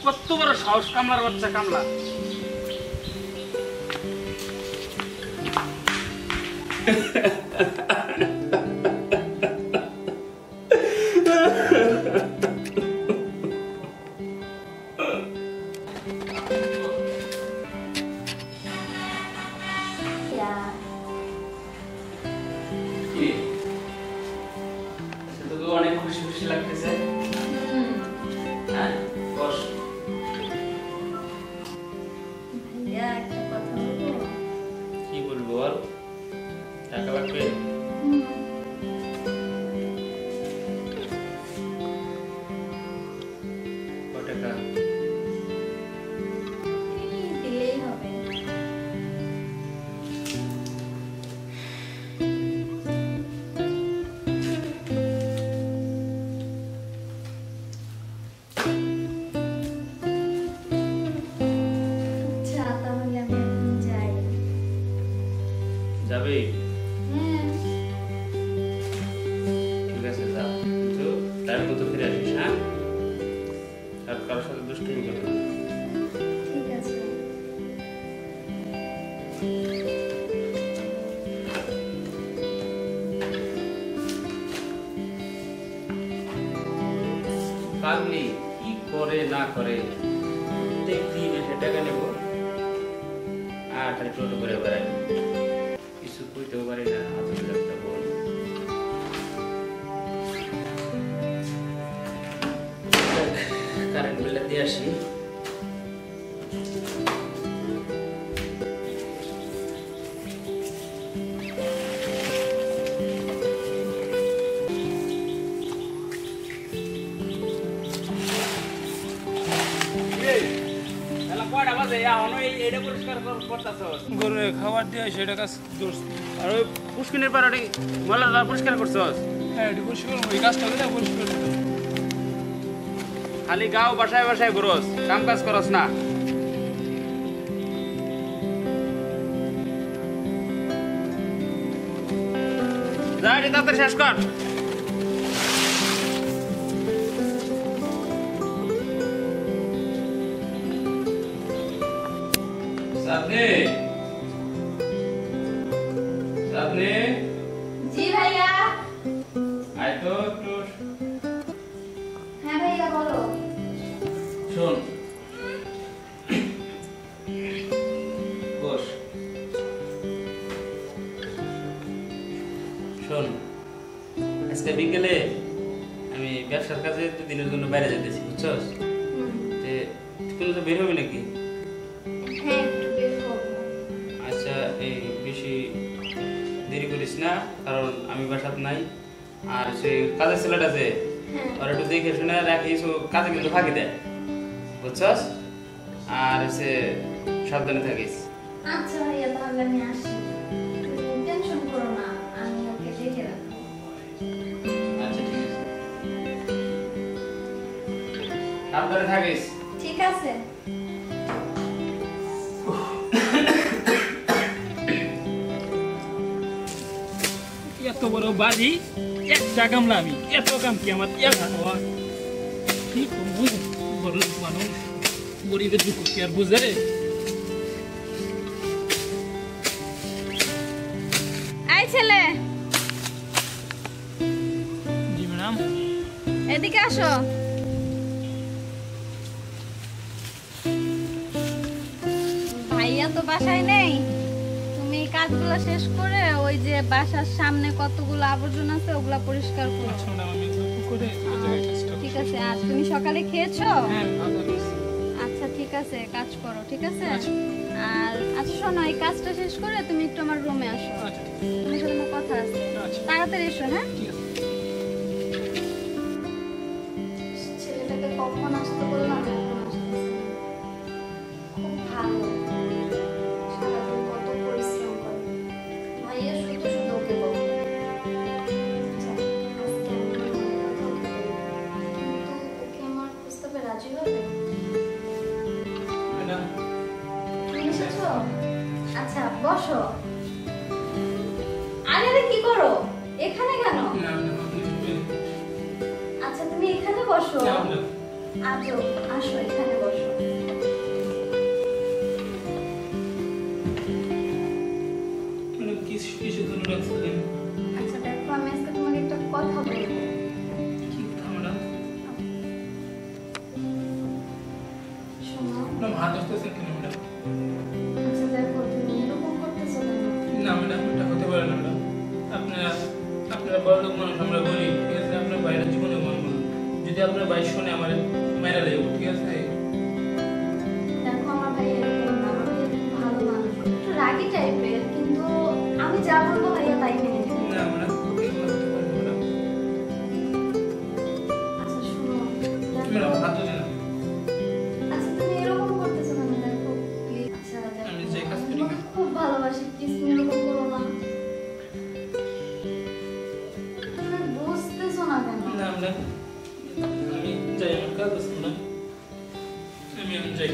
কত বড় সাহস কামলার বাচ্চা কামলা। অনেক খুশি খুশি লাগতেছে। হ্যাঁ বস। ভাইয়া একটা কথা বলবো। কি বলবো বল? টাকা লাগবে? কত টাকা? দিলেই হবে। যাবে? ঠিক আছে যা, কিন্তু টাইম মতো ফিরে আসিস। হ্যাঁ, আর কারোর সাথে দুষ্টুমি করবি না। ঠিক আছে। পাগলি কি করে না করে, প্রত্যেকদিন এসে টাকা নেব আর খালি টোটো করে বেড়াই, কিছু কইতেও পারি না। হাতে একটা বল, কারেন্ট বিলটা দিয়ে আসি। গরুরে খাবার দিয়ে সেটা কাজ দোষ। আর ওই পুষ্কিনের পাড়াটি ময়লা পরিষ্কার করছস? হ্যাঁ এটি পরিষ্কার ওই কাজটা করে পরিষ্কার করতে। খালি গাও বাসায় বাসায় ঘুরস, কাম কাজ করস না। যা এটি তাড়াতাড়ি শেষ কর। সাথে সাথে জি ভাইয়া। আয় তো একটু। হ্যাঁ ভাইয়া বলো। শোন, বস। শোন, আজকে বিকেলে আমি ব্যবসার কাজে 2 দিনের জন্য বাইরে যেতেছি, বুঝছস? যে তুই তো বের হবি নাকি? হ্যাঁ একটু বের হবো। আচ্ছা, এই বেশি দেরি করিস না, কারণ আমি বাসাত নাই। আর সেই কাজের ছেলেটা যে ওরা একটু দেখে শুনে রাখিস, ও কাজে কিন্তু ফাঁকি দেয়, বুঝছস? আর সে সাবধানে থাকিস। আচ্ছা ভাইয়া তাহলে আমি আসি, তুমি টেনশন করো না, আমি ওকে দেখে রাখবো। আচ্ছা ঠিক আছে, সাবধানে থাকিস। ঠিক আছে। এত বড় বাড়ি, একটা কামলা আমি, এত কাম কি আমার কি করবো? বড় মানুষ, গরিবের দুঃখ কি আর বুঝে রে? এই ছেলে, জি ম্যাডাম। এদিকে আসো। ভাইয়া তো বাসায় নেই, তুমি কাজগুলো শেষ করে ওই যে বাসার সামনে কতগুলো আবর্জনা আছে ওগুলা পরিষ্কার করো। আচ্ছা ম্যাডাম, আমি করে ঠিক আছে। আর তুমি সকালে খেয়েছো? হ্যাঁ। আচ্ছা ঠিক আছে, কাজ করো। ঠিক আছে। আর আচ্ছা শোনো, এই কাজটা শেষ করে তুমি একটু আমার রুমে আসো, আচ্ছা তোমার সাথে আমার কথা আছে। আচ্ছা তাড়াতাড়ি এসো। হ্যাঁ, ঠিক আছে। ছেলেটাকে কখন আসতে বললাম, এখন আসতেছে না। খুব ভালো, সারাদিন কত পরিশ্রম করে। ভাইয়া শুধু শুধু ওকে বলে। আচ্ছা, আজকে আমি ওর কথা ওকে বলবো। কিন্তু ওকে আমার প্রস্তাবে রাজি হবে? ম্যাডাম তুমি এসেছো? আচ্ছা বসো। আরে আরে কি করো এখানে কেন? আচ্ছা তুমি এখানে বসো। আজও আসো এখানে বসো। মানে কিছু জন্য রাখছিলেন? আচ্ছা দেখো, আমি আজকে তোমাকে একটা কথা বলবো। কি কথা ম্যাডাম? শোনো। ম্যাডাম হাত আসতেছেন কেন ম্যাডাম? আচ্ছা দেখো, তুমি এরকম করতেছো কেন? না ম্যাডাম, এটা হতে পারে না ম্যাডাম। আপনারা বড় লোক মানুষ, আমরা গরিব, ঠিক আছে? আপনার বাইরের জীবনে মানবো না। যদি আপনার ভাই শুনে আমার মায়েরা লাগবে, ঠিক আছে? দেখো আমার ভাই এরকম না, আমার ভাই খুব ভালো মানুষ, একটু রাগী টাইপের, কিন্তু আমি যা বলবো ভাইয়া তাই মেনে নেবে। না ম্যাডাম, এগুলো হতে পারে না ম্যাডাম। আচ্ছা শোনো, দেখো। ম্যাডাম হাত ধরে না। আচ্ছা তুমি এরকম করতেছো কেন? দেখো প্লিজ। আচ্ছা দেখো, আমি যে কাজ আমি করি তোমাকে খুব ভালোবাসি, প্লিজ তুমি এরকম করো না। তুমি বুঝতেছো না কেন? না ম্যাডাম, আমি যাই, আমার কাজ আছে ম্যাডাম, আমি যাই।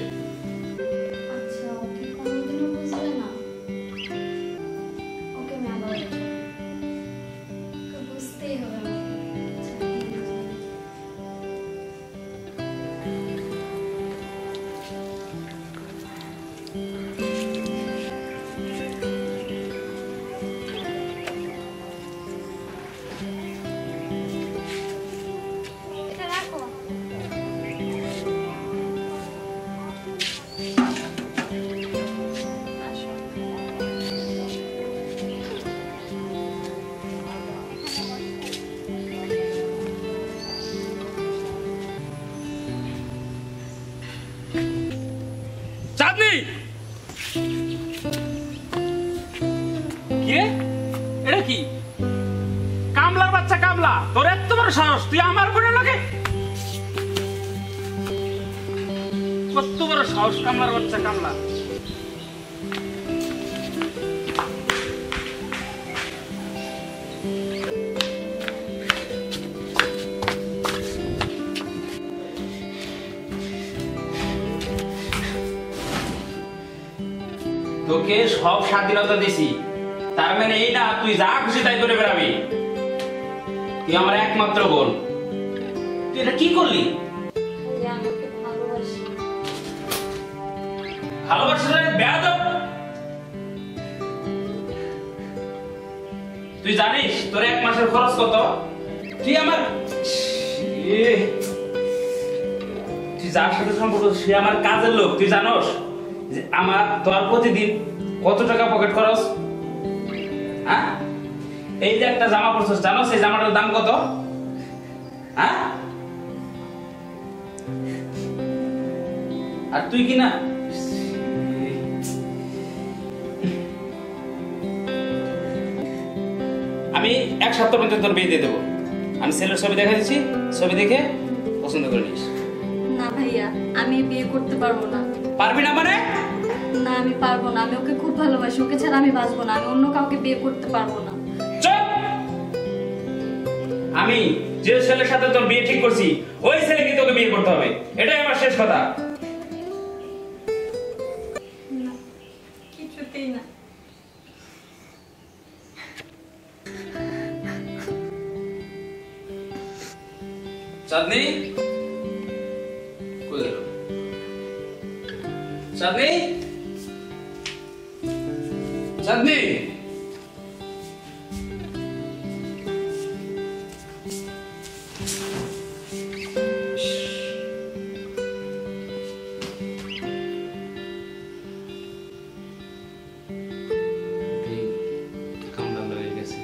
আচ্ছা ওকে, কোনোদিনও বুঝবে না। ওকে আমি আবার বলবো। ওকে বুঝতেই হবে আমাকে। আচ্ছা, ঠিক আছে। এটা রাখো। আসো। চাঁদনি, কি রে? এটা কি? কামলার বাচ্চা কামলা, তোর এত বড় সাহস, তুই আমার বোনের লাগে? কত বড় সাহস কামলার বাচ্চা কামলা! তোকে সব স্বাধীনতা দিছি, তার মানে এই না তুই যা খুশি তাই করে বেড়াবি। তুই আমার একমাত্র বোন, তুই এটা কি করলি? ভাইয়া আমি ওকে ভালোবাসি। ভালোবাসা বেয়াদব। তুই জানিস তোর এক মাসের খরচ কত? তুই আমার তুই যার সাথে সম্পর্ক সে আমার কাজের লোক, তুই জানোস যে আমার তোর প্রতিদিন কত টাকা পকেট খরচ? হ্যাঁ, এই যে একটা জামা পরছিস, জানোস এই জামাটার দাম কত? হ্যাঁ, আর তুই কি না আমি এক সপ্তাহ মধ্যে তোর বিয়ে দিয়ে দেবো। আমি ছেলের ছবি দেখা দিচ্ছি, ছবি দেখে পছন্দ করে নিস। না ভাইয়া, আমি বিয়ে করতে পারবো না। পারবি না মানে? না আমি পারবো না, আমি ওকে খুব ভালোবাসি, ওকে ছাড়া আমি বাঁচবো না, আমি অন্য কাউকে বিয়ে করতে পারবো না। চুপ! আমি যে ছেলের সাথে তোর বিয়ে ঠিক করছি ওই ছেলেকে তোকে বিয়ে করতে হবে, এটাই আমার শেষ কথা। না, কিছুতেই না। চাঁদনি কই গেল? চাঁদনি, চাঁদনি, কামড়া লেগে গেছে।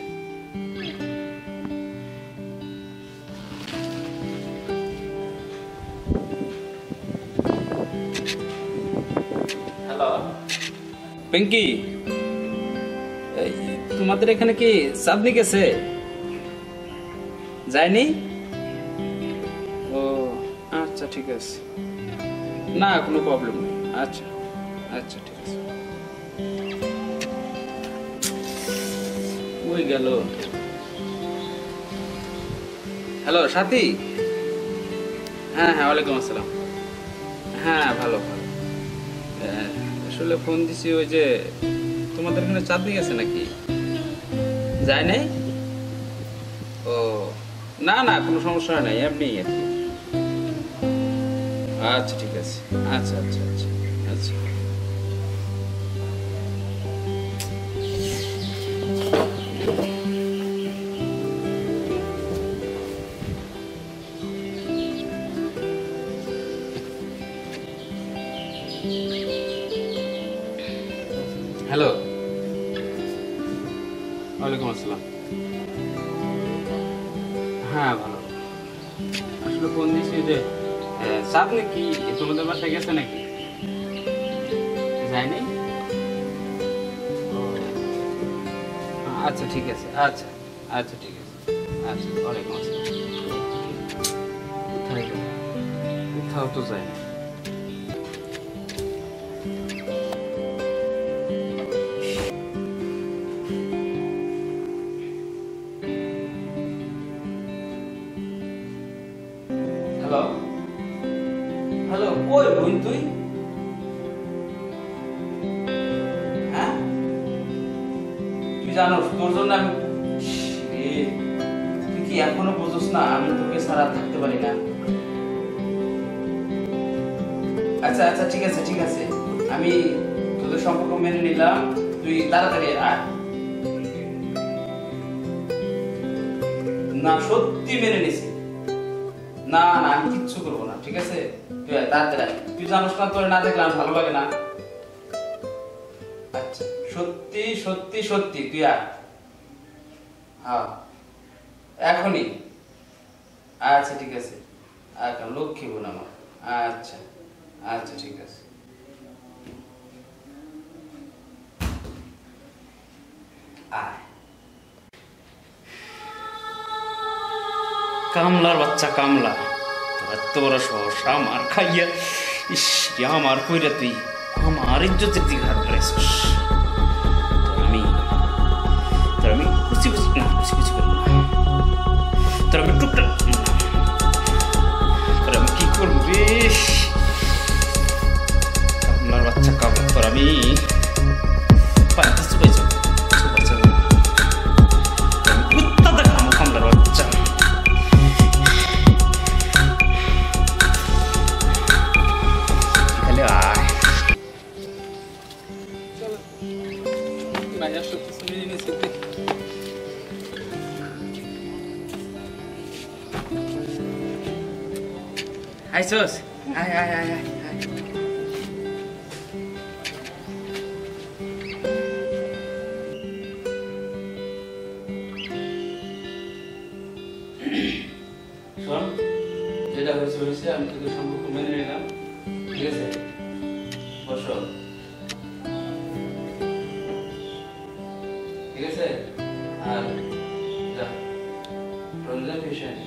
হ্যালো পিঙ্কি, এই, তোমাদের এখানে কি চাঁদনি গেছে? যায়নি? ও আচ্ছা ঠিক আছে, না কোনো প্রবলেম নেই। আচ্ছা আচ্ছা ঠিক আছে। ওই গেল। হ্যালো সাথী। হ্যাঁ হ্যাঁ, ওয়ালাইকুম আসসালাম। হ্যাঁ ভালো ভালো। আসলে ফোন দিছি ওই যে তোমাদের এখানে চাঁদনি গেছে নাকি? যায় নাই? ও না না, কোনো সমস্যা নাই, এমনি আর কি। আচ্ছা ঠিক আছে, আচ্ছা আচ্ছা আচ্ছা আচ্ছা। হ্যালো, ওয়ালাইকুম আসসালাম। হ্যাঁ ভালো। আসলে ফোন দিয়েছি যে চাঁদনি কি তোমাদের বাসায় গেছে নাকি? যায়নি? ও, আচ্ছা ঠিক আছে, আচ্ছা আচ্ছা ঠিক আছে, আচ্ছা ওয়ালাইকুম আসসালাম। কোথায় গেল? কোথাও তো যায়নি। হ্যালো হ্যালো, কই বোন তুই? হ্যাঁ তুই জানোস তোর জন্য আমি তুই কি এখনো বুঝোস না আমি তোকে ছাড়া থাকতে পারি না। আচ্ছা আচ্ছা ঠিক আছে ঠিক আছে, আমি তোদের সম্পর্ক মেনে নিলাম, তুই তাড়াতাড়ি আয়। না সত্যি মেনে নিছি, না না আমি কিচ্ছু করবো না, ঠিক আছে? তুই তাড়াতাড়ি, তুই জানোস না তোর না দেখলে আমার ভালো লাগে না। আচ্ছা সত্যি সত্যি সত্যি তুই আয়। হ্যাঁ এখনই। আচ্ছা ঠিক আছে, আচ্ছা লক্ষ্মী বোন আমার। আচ্ছা আচ্ছা ঠিক আছে। আয়। কামলার বাচ্চা কামলা, তোর এত বড় সমস্যা আমার খাইয়া, ইস আমার কইরা তুই আমার ইজ্জতের দিকে হাত বাড়াইছিস। তোর আমি খুশি খুশি না, খুশি খুশি করবো না, তোর আমি টুকটা, তোর আমি কি করবো রে? কামলার বাচ্চা কামলা, তোর আমি পাইতেছি পাইছ কুত্তা দেখাম কামলার বাচ্চা। আইসোস, আয় আয় আয় আয় আয়। শোন, যেটা হয়েছে হয়েছে, আমি তোদের সম্পর্ক মেনে নিলাম, ঠিক আছে? বসো, ঠিক আছে? আর যা রঞ্জন ফিশন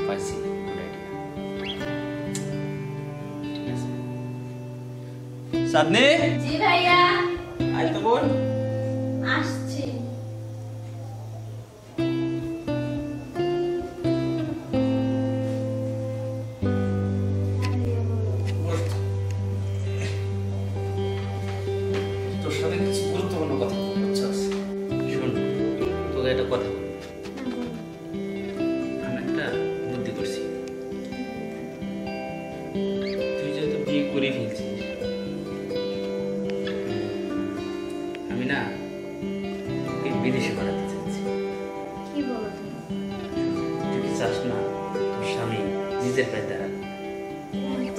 পাইছি, গুড আইডিয়া। ঠিক আছে সাদনে। জি ভাইয়া। আয় তো বোন। আসছি। তোর সাথে কিছু গুরুত্বপূর্ণ কথা বলতে চাচ্ছি। শোন, তোকে একটা কথা বলি। আমি একটা বুদ্ধি করছি। তুই যেহেতু বিয়ে করে ফেলছিস, আমি না তোকে বিদেশে পাঠাতে চাচ্ছি। কি বলো তুমি? তুই কি চাস না তোর স্বামী নিজের পায়ে দাঁড়াক?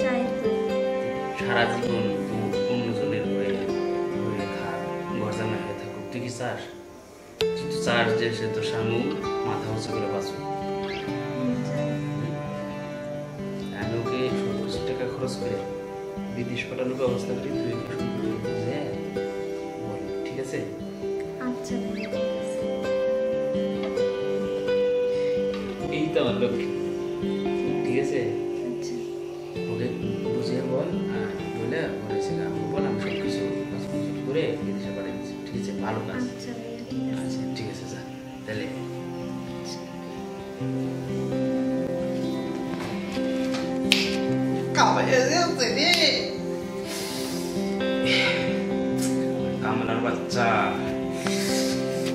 চাই তো। সারা জীবন অন্যজনের হয়ে হয়ে থাক, ঘর জামাই হয়ে থাকুক, তুই কি চাস? তুই তো চাস যে সে তোর স্বামী মাথা উঁচু করে বাঁচুক। আমি ওকে 70 টাকা খরচ করে বিদেশ পাঠানোর ব্যবস্থা করি, তুই বুঝে বল, ঠিক আছে? আচ্ছা ভাইয়া, ঠিক আছে। এই তো আমার লক্ষ্য, ঠিক আছে? আচ্ছা ওকে বুঝিয়ে বল, আর বলে বলেছিলাম বল আমি সব কিছু করে বিদেশে পাঠিয়ে দিচ্ছি। ঠিক আছে ভালো কাজ আচ্ছা ভাইয়া ঠিক আছে আচ্ছা ঠিক আছে যা তাহলে কামলার বাচ্চা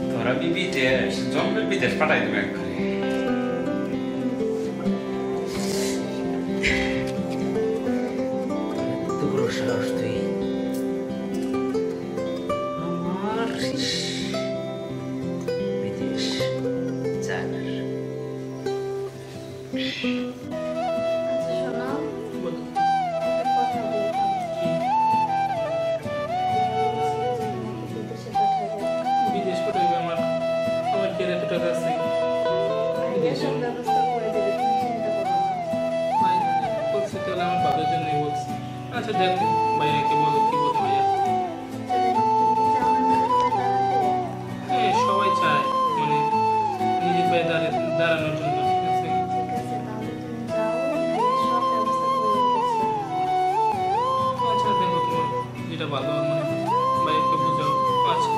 তোরা বিদেশ জঙ্গল বিদেশ পাঠাই দেবে একবারে এত বড় সাহস তুই আমার বিদেশ যাবার আচ্ছা শোনো বলো। একটা কথা বলতাম বিদেশে পাঠাবে বিদেশ পাঠাইবে আমার কি আর এত টাকা আছে ভাইয়া সব ব্যবস্থা করে দেবে তুমি চিন্তা করো না ভাই বলছি তাহলে আমার বাবার জন্যই বলছি আচ্ছা দেখ বাইরে কে বলো কি বলতে ভাইয়া তুমি কি চাও না নিজের পায়ে দাঁড়াতে? হ্যাঁ সবাই চায় মানে নিজের পায়ে দাঁড়ানোর জন্য ঠিক আছে ঠিক আছে তাহলে তুমি যাও ভাইয়া সব ব্যবস্থা করে রেখেছে আচ্ছা দেখো তোমার যেটা ভালো হয় মনে হয় বাইরে বুঝাও আচ্ছা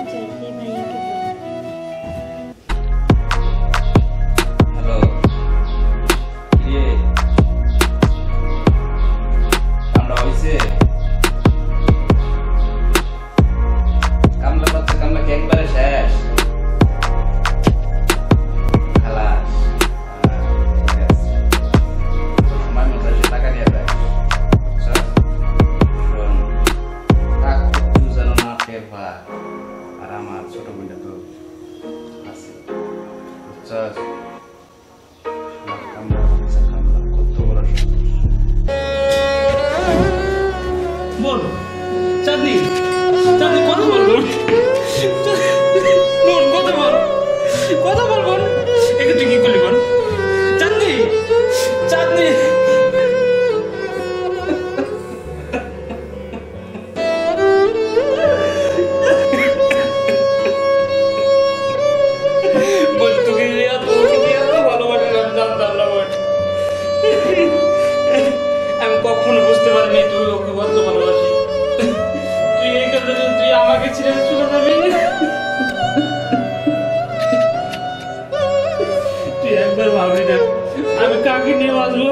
যাই দিয়ে ভাইয়াকে বলো হ্যালো কিরে কামলা হয়েছে কামলা পাচ্ছে কামলা কি একবারে শেষ খালাস ঠিক আছে সময় মতো এসে টাকা দিয়ে দেয় বুঝছো? শোন টাকা তুই যেন না টের পায় আর আমার ছোট বোনটা তো আছে বুঝছস কামলা পাচ্ছে কামলা কত বড় বল চাঁদনি চাঁদনি কথা বল বোন বোন কথা বল বোন একে তুই কি করলি বোন চাঁদনি চাঁদনি বোন তোকে এত ভালোবাসি আমি জানতাম না বোন আমি কখনো বুঝতে পারিনি তুই ওকে কত ভালোবাসি তুই এই কথা তুই আমাকে ছেড়ে চলে যাবি তুই একবার ভাবলি না আমি কাকে নিয়ে বাঁচবো